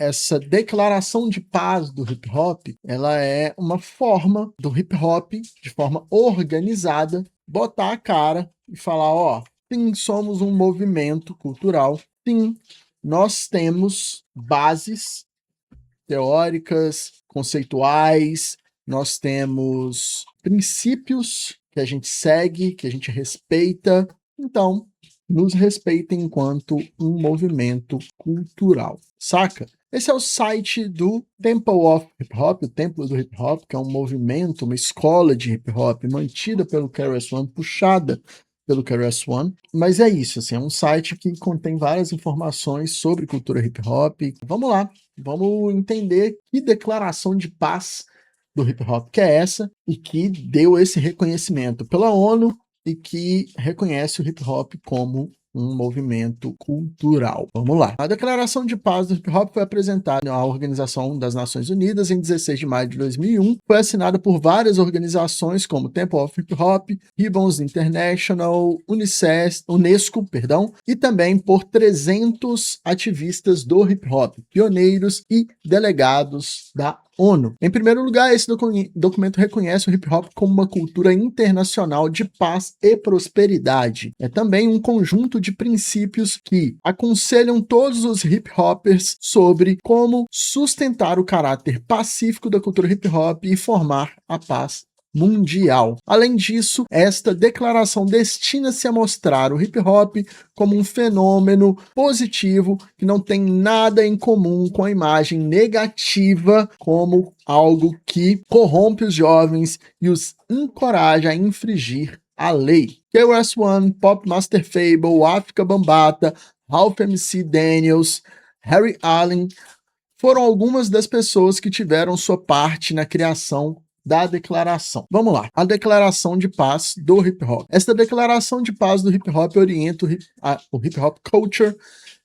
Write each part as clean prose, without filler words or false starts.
essa declaração de paz do hip hop, ela é uma forma do hip hop, de forma organizada, botar a cara e falar, ó, sim, somos um movimento cultural, sim, nós temos bases teóricas, conceituais, nós temos princípios que a gente segue, que a gente respeita, então nos respeitem enquanto um movimento cultural, saca? Esse é o site do Temple of Hip Hop, o Templo do Hip Hop, que é um movimento, uma escola de hip hop mantida pelo KRS-One, puxada pelo KRS-One, mas é isso, assim, é um site que contém várias informações sobre cultura hip hop. Vamos lá, vamos entender que declaração de paz do hip hop que é essa e que deu esse reconhecimento pela ONU e que reconhece o hip hop como um movimento cultural. Vamos lá. A Declaração de Paz do Hip Hop foi apresentada à Organização das Nações Unidas em 16 de maio de 2001. Foi assinada por várias organizações como Temple of Hip Hop, Ribbons International, Unesco, e também por 300 ativistas do hip hop, pioneiros e delegados da ONU. Em primeiro lugar, esse documento reconhece o hip hop como uma cultura internacional de paz e prosperidade. É também um conjunto de princípios que aconselham todos os hip hoppers sobre como sustentar o caráter pacífico da cultura hip hop e formar a paz mundial. Além disso, esta declaração destina-se a mostrar o hip hop como um fenômeno positivo que não tem nada em comum com a imagem negativa como algo que corrompe os jovens e os encoraja a infringir a lei. KRS-One, Pop Master Fable, Afrika Bambaataa, Ralph MC Daniels, Harry Allen foram algumas das pessoas que tiveram sua parte na criação da declaração. Vamos lá. A declaração de paz do hip hop. Esta declaração de paz do hip hop orienta o hip hop culture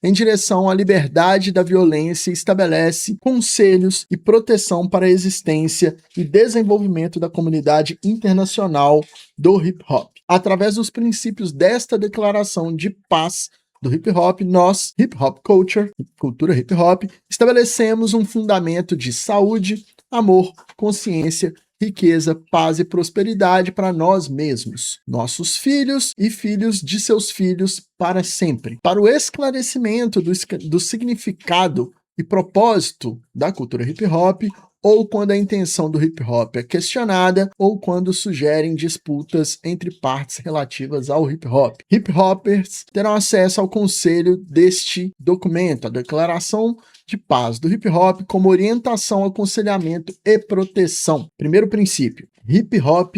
em direção à liberdade da violência e estabelece conselhos e proteção para a existência e desenvolvimento da comunidade internacional do hip hop. Através dos princípios desta declaração de paz do hip hop, nós, hip hop culture, cultura hip hop, estabelecemos um fundamento de saúde, amor, consciência, riqueza, paz e prosperidade para nós mesmos, nossos filhos e filhos de seus filhos para sempre. Para o esclarecimento do significado e propósito da cultura hip hop, ou quando a intenção do hip hop é questionada, ou quando sugerem disputas entre partes relativas ao hip hop. Hip hoppers terão acesso ao conselho deste documento, a Declaração de Paz do Hip Hop, como orientação, aconselhamento e proteção. Primeiro princípio. Hip hop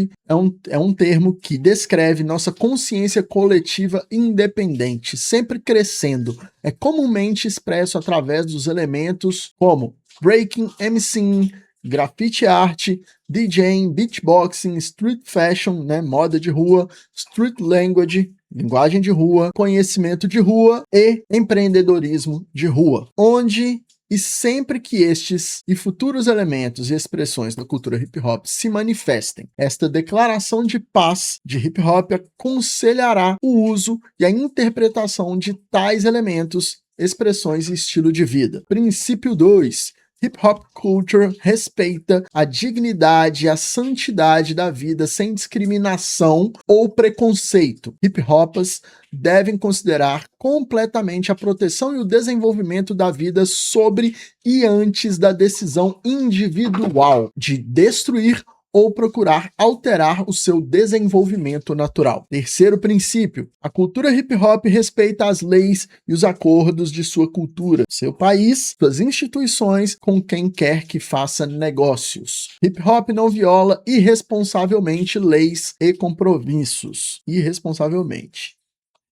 é um termo que descreve nossa consciência coletiva independente, sempre crescendo. É comumente expresso através dos elementos como breaking, MCing, grafite art, DJing, beatboxing, street fashion, moda de rua, street language, linguagem de rua, conhecimento de rua e empreendedorismo de rua, onde e sempre que estes e futuros elementos e expressões da cultura hip hop se manifestem, esta declaração de paz de hip hop aconselhará o uso e a interpretação de tais elementos, expressões e estilo de vida. Princípio 2. Hip Hop Culture respeita a dignidade e a santidade da vida sem discriminação ou preconceito. Hip Hoppers devem considerar completamente a proteção e o desenvolvimento da vida sobre e antes da decisão individual de destruir ou procurar alterar o seu desenvolvimento natural. Terceiro princípio, a cultura hip hop respeita as leis e os acordos de sua cultura, seu país, suas instituições, com quem quer que faça negócios. Hip hop não viola irresponsavelmente leis e compromissos.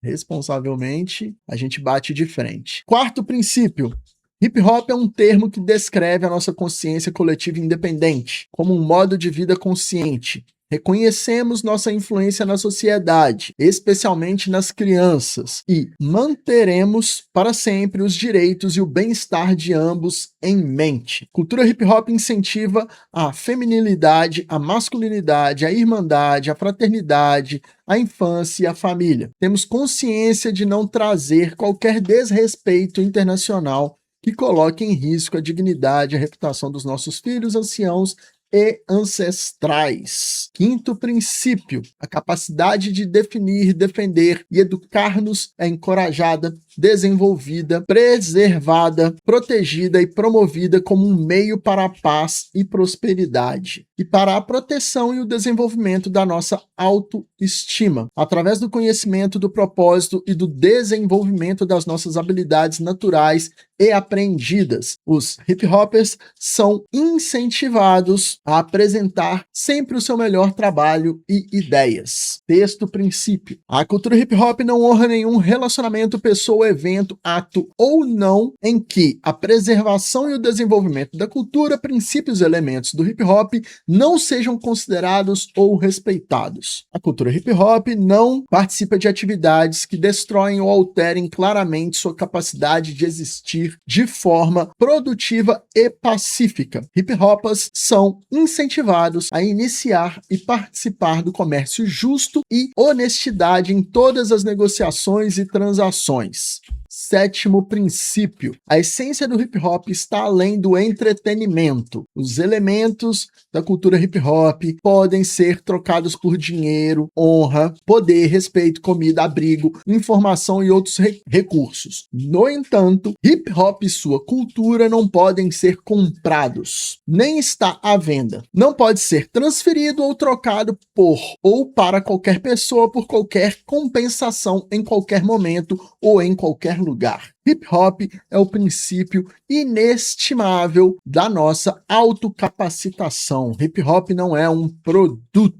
Responsavelmente, a gente bate de frente. Quarto princípio, hip hop é um termo que descreve a nossa consciência coletiva independente, como um modo de vida consciente. Reconhecemos nossa influência na sociedade, especialmente nas crianças, e manteremos para sempre os direitos e o bem-estar de ambos em mente. Cultura hip hop incentiva a feminilidade, a masculinidade, a irmandade, a fraternidade, a infância e a família. Temos consciência de não trazer qualquer desrespeito internacional que coloque em risco a dignidade e a reputação dos nossos filhos, anciãos e ancestrais. Quinto princípio: a capacidade de definir, defender e educar-nos é encorajada, desenvolvida, preservada, protegida e promovida como um meio para a paz e prosperidade e para a proteção e o desenvolvimento da nossa autoestima, através do conhecimento do propósito e do desenvolvimento das nossas habilidades naturais e aprendidas. Os hip-hoppers são incentivados a apresentar sempre o seu melhor trabalho e ideias. Sexto princípio: a cultura hip-hop não honra nenhum relacionamento, pessoa, evento, ato ou não em que a preservação e o desenvolvimento da cultura, princípios e elementos do hip-hop não sejam considerados ou respeitados. A cultura hip-hop não participa de atividades que destroem ou alterem claramente sua capacidade de existir de forma produtiva e pacífica. Hip-hoppers são incentivados a iniciar e participar do comércio justo e honestidade em todas as negociações e transações. Sétimo princípio: a essência do hip hop está além do entretenimento. Os elementos da cultura hip hop podem ser trocados por dinheiro, honra, poder, respeito, comida, abrigo, informação e outros recursos. No entanto, hip hop e sua cultura não podem ser comprados, nem está à venda. Não pode ser transferido ou trocado por ou para qualquer pessoa por qualquer compensação em qualquer momento ou em qualquer lugar. Hip hop é o princípio inestimável da nossa autocapacitação. Hip hop não é um produto.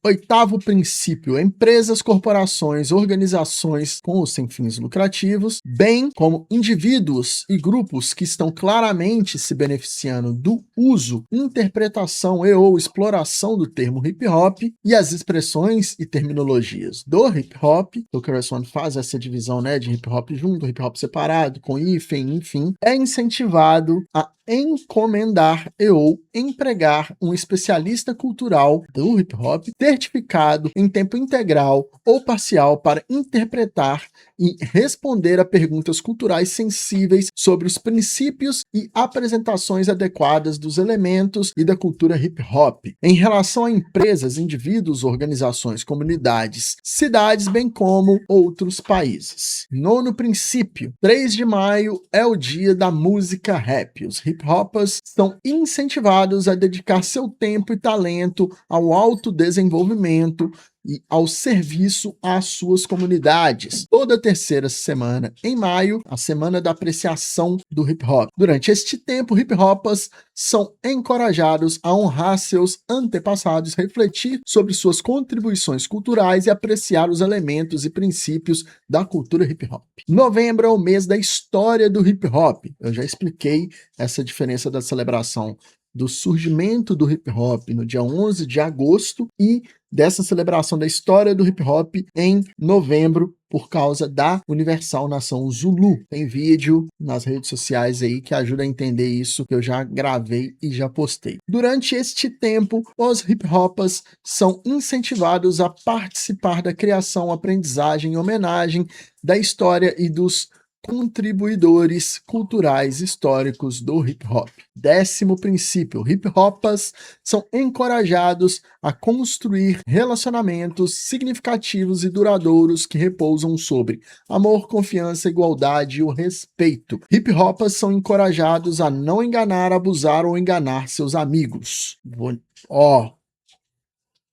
Oitavo princípio: empresas, corporações, organizações com ou sem fins lucrativos, bem como indivíduos e grupos que estão claramente se beneficiando do uso, interpretação e ou exploração do termo hip hop e as expressões e terminologias do hip hop. O Keras One faz essa divisão, né, de hip hop junto, hip hop separado, com hífen, enfim, é incentivado a encomendar e ou empregar um especialista cultural do hip hop certificado em tempo integral ou parcial para interpretar e responder a perguntas culturais sensíveis sobre os princípios e apresentações adequadas dos elementos e da cultura hip hop em relação a empresas, indivíduos, organizações, comunidades, cidades, bem como outros países. Nono princípio: 3 de maio é o dia da música rap. Os hip-hoppers são incentivados a dedicar seu tempo e talento ao autodesenvolvimento e ao serviço às suas comunidades. Toda terceira semana em maio, a semana da apreciação do hip hop. Durante este tempo, hip hoppers são encorajados a honrar seus antepassados, refletir sobre suas contribuições culturais e apreciar os elementos e princípios da cultura hip hop. Novembro é o mês da história do hip hop. Eu já expliquei essa diferença da celebração do surgimento do hip hop no dia 11 de agosto e dessa celebração da história do hip hop em novembro por causa da Universal Nação Zulu. Tem vídeo nas redes sociais aí que ajuda a entender isso, que eu já gravei e já postei. Durante este tempo, os hip hoppers são incentivados a participar da criação, aprendizagem e homenagem da história e dos contribuidores culturais históricos do hip hop. 10º princípio: hip hoppers são encorajados a construir relacionamentos significativos e duradouros que repousam sobre amor, confiança, igualdade e o respeito. Hip hoppers são encorajados a não enganar, abusar ou enganar seus amigos.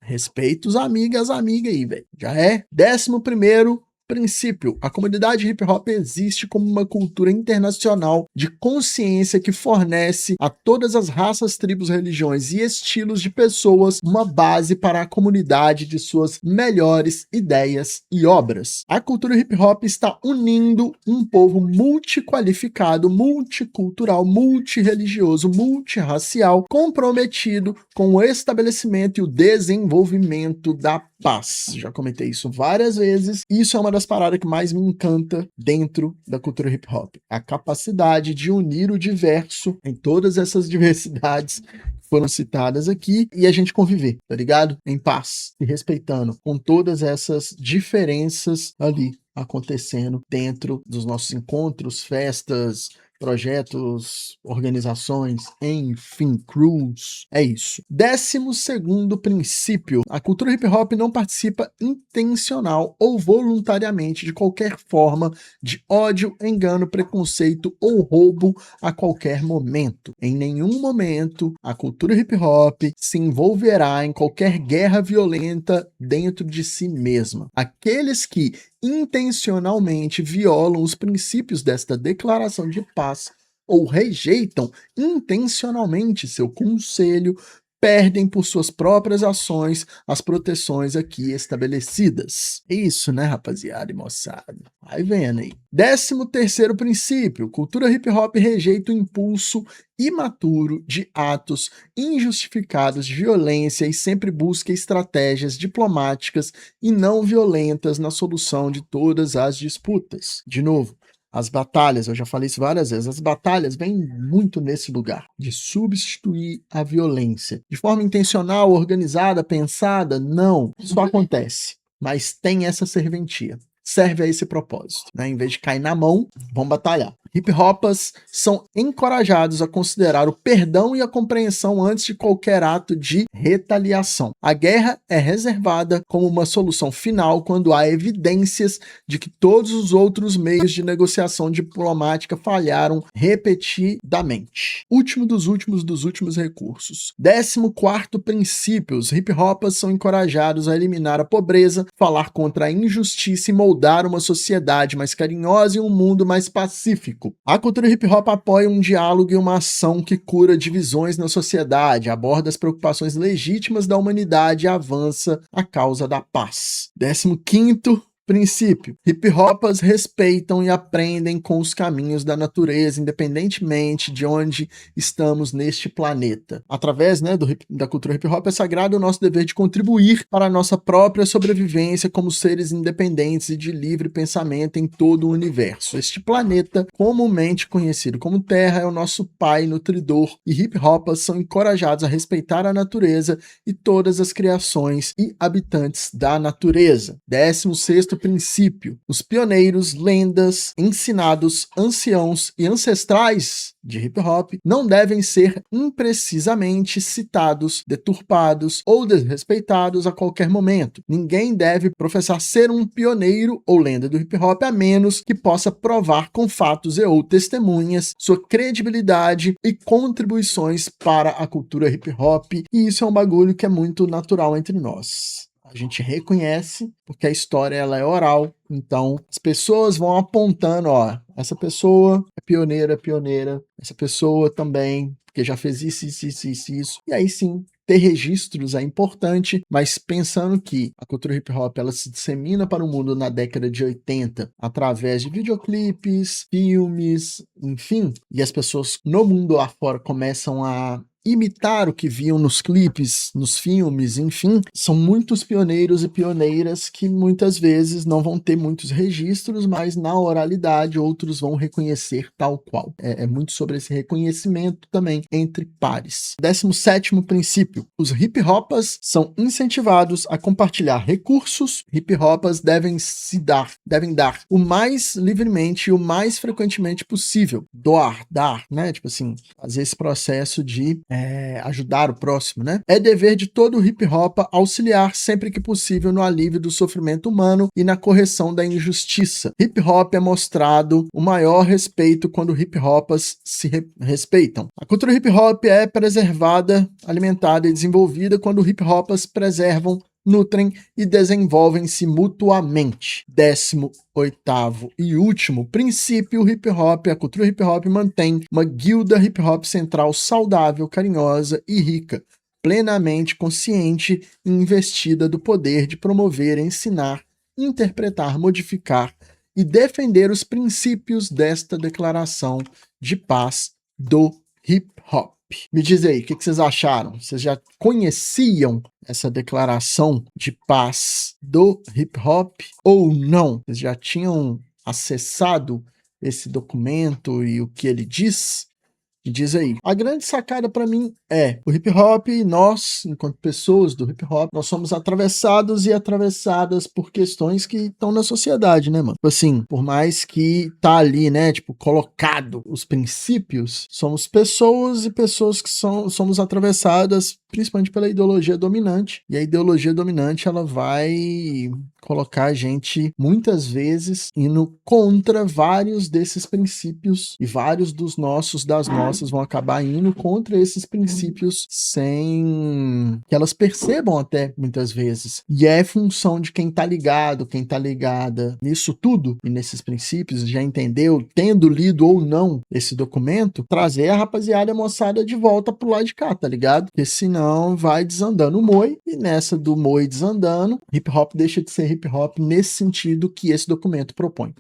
Respeita os amigos e as amigas aí, velho. Já é. 11º princípio: a comunidade hip hop existe como uma cultura internacional de consciência que fornece a todas as raças, tribos, religiões e estilos de pessoas uma base para a comunidade de suas melhores ideias e obras. A cultura hip hop está unindo um povo multiqualificado, multicultural, multirreligioso, multirracial, comprometido com o estabelecimento e o desenvolvimento da paz. Já comentei isso várias vezes. Isso é uma das paradas que mais me encanta dentro da cultura hip hop. A capacidade de unir o diverso em todas essas diversidades que foram citadas aqui e a gente conviver, tá ligado? Em paz, se respeitando, com todas essas diferenças ali acontecendo dentro dos nossos encontros, festas, projetos, organizações, enfim, crews. É isso. 12º princípio: a cultura hip hop não participa intencional ou voluntariamente de qualquer forma de ódio, engano, preconceito ou roubo a qualquer momento. Em nenhum momento a cultura hip hop se envolverá em qualquer guerra violenta dentro de si mesma. Aqueles que intencionalmente violam os princípios desta declaração de paz ou rejeitam intencionalmente seu conselho perdem por suas próprias ações as proteções aqui estabelecidas. É isso, né, rapaziada e moçada? Vai vendo aí. 13º princípio: cultura hip hop rejeita o impulso imaturo de atos injustificados de violência e sempre busca estratégias diplomáticas e não violentas na solução de todas as disputas. De novo, as batalhas, eu já falei isso várias vezes, as batalhas vêm muito nesse lugar, de substituir a violência. De forma intencional, organizada, pensada, não. Isso acontece, mas tem essa serventia. Serve a esse propósito, né? Em vez de cair na mão, vamos batalhar. Hip hopas são encorajados a considerar o perdão e a compreensão antes de qualquer ato de retaliação. A guerra é reservada como uma solução final quando há evidências de que todos os outros meios de negociação diplomática falharam repetidamente. Último dos últimos recursos. 14º princípio: os hip hopas são encorajados a eliminar a pobreza, falar contra a injustiça e moldar uma sociedade mais carinhosa e um mundo mais pacífico. A cultura hip hop apoia um diálogo e uma ação que cura divisões na sociedade, aborda as preocupações legítimas da humanidade e avança a causa da paz. 15º princípio: hip hopas respeitam e aprendem com os caminhos da natureza, independentemente de onde estamos neste planeta. Através, da cultura hip hop é sagrado o nosso dever de contribuir para a nossa própria sobrevivência como seres independentes e de livre pensamento em todo o universo. Este planeta, comumente conhecido como Terra, é o nosso pai nutridor e hip hopas são encorajados a respeitar a natureza e todas as criações e habitantes da natureza. 16º princípio: os pioneiros, lendas, ensinados, anciãos e ancestrais de hip hop não devem ser imprecisamente citados, deturpados ou desrespeitados a qualquer momento. Ninguém deve professar ser um pioneiro ou lenda do hip hop a menos que possa provar com fatos e ou testemunhas sua credibilidade e contribuições para a cultura hip hop, e isso é um bagulho que é muito natural entre nós. A gente reconhece porque a história ela é oral, então as pessoas vão apontando, ó, essa pessoa é pioneira, essa pessoa também, porque já fez isso. E aí sim, ter registros é importante, mas pensando que a cultura hip hop ela se dissemina para o mundo na década de 80 através de videoclipes, filmes, enfim, e as pessoas no mundo lá fora começam a imitar o que viam nos clipes, nos filmes, enfim, são muitos pioneiros e pioneiras que muitas vezes não vão ter muitos registros, mas na oralidade outros vão reconhecer tal qual. É muito sobre esse reconhecimento também entre pares. 17º princípio: os hip hopas são incentivados a compartilhar recursos. Hip hopas devem dar o mais livremente e o mais frequentemente possível. Dar, né? Tipo assim, fazer esse processo de ajudar o próximo, né? É dever de todo hip hop auxiliar sempre que possível no alívio do sofrimento humano e na correção da injustiça. Hip hop é mostrado o maior respeito quando hip hopas se respeitam. A cultura hip hop é preservada, alimentada e desenvolvida quando hip hopas preservam, nutrem e desenvolvem-se mutuamente. 18º e último princípio: a cultura hip hop mantém uma guilda hip hop central saudável, carinhosa e rica, plenamente consciente e investida do poder de promover, ensinar, interpretar, modificar e defender os princípios desta declaração de paz do hip hop. Me diz aí, o que vocês acharam? Vocês já conheciam essa declaração de paz do hip hop ou não? Vocês já tinham acessado esse documento e o que ele diz? Me diz aí. A grande sacada pra mim é o hip hop, nós, enquanto pessoas do hip hop, nós somos atravessados e atravessadas por questões que estão na sociedade, né, mano? Tipo assim, por mais que tá ali, né, tipo, colocado os princípios, somos pessoas e pessoas que somos atravessadas principalmente pela ideologia dominante. E a ideologia dominante, ela vai colocar a gente, muitas vezes, indo contra vários desses princípios e vários das nossas vão acabar indo contra esses princípios sem que elas percebam até, muitas vezes. E é função de quem tá ligado, quem tá ligada nisso tudo e nesses princípios, já entendeu, tendo lido ou não esse documento, trazer a rapaziada, a moçada de volta pro lado de cá, tá ligado? Porque senão vai desandando o Moi, e nessa do Moi desandando, hip hop deixa de ser hip hop nesse sentido que esse documento propõe.